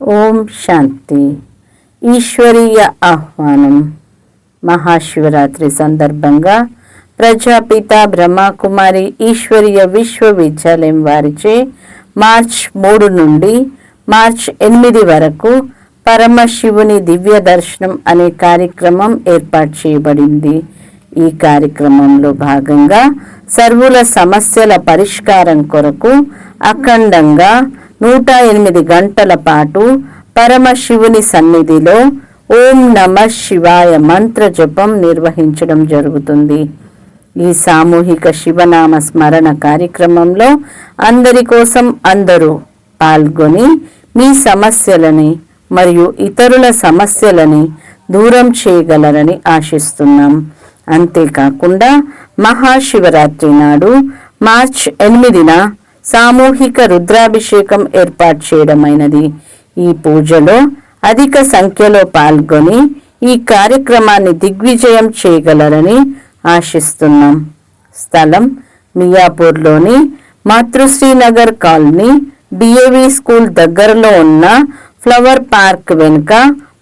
ఓం శాంతి. ఈశ్వరీయ ఆహ్వానం. మహాశివరాత్రి సందర్భంగా ప్రజాపిత బ్రహ్మకుమారి ఈశ్వరీయ విశ్వవిద్యాలయం వారిచే మార్చ్ 3 నుండి మార్చ్ 8 వరకు పరమశివుని దివ్య దర్శనం అనే కార్యక్రమం ఏర్పాటు చేయబడింది. ఈ కార్యక్రమంలో భాగంగా సర్వుల సమస్యల పరిష్కారం కొరకు అఖండంగా 108 గంటల పాటు పరమశివుని సన్నిధిలో ఓం నమః శివాయ మంత్ర జపం నిర్వహించడం జరుగుతుంది. ఈ సామూహిక శివనామ స్మరణ కార్యక్రమంలో అందరి కోసం అందరూ పాల్గొని మీ సమస్యలని మరియు ఇతరుల సమస్యలని దూరం చేయగలరని ఆశిస్తున్నాం. అంతేకాకుండా మహాశివరాత్రి నాడు మార్చ్ 8న సామూహిక రుద్రాభిషేకం ఏర్పాటు చేయడమైనది. ఈ పూజలో అధిక సంఖ్యలో పాల్గొని ఈ కార్యక్రమాన్ని దిగ్విజయం చేయగలరని ఆశిస్తున్నాం. స్థలం మియాపూర్లోని మాతృశ్రీనగర్ కాలనీ, డిఏవి స్కూల్ దగ్గరలో ఉన్న ఫ్లవర్ పార్క్ వెనుక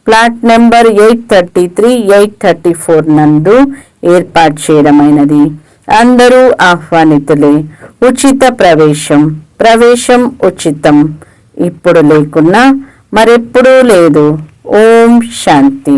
ప్లాట్ నెంబర్ 833, 834 నందు ఏర్పాటు చేయడమైనది. అందరూ ఆహ్వానితులే. ఉచిత ప్రవేశం ఉచితం. ఇప్పుడు లేకున్నా మరెప్పుడూ లేదు. ఓం శాంతి.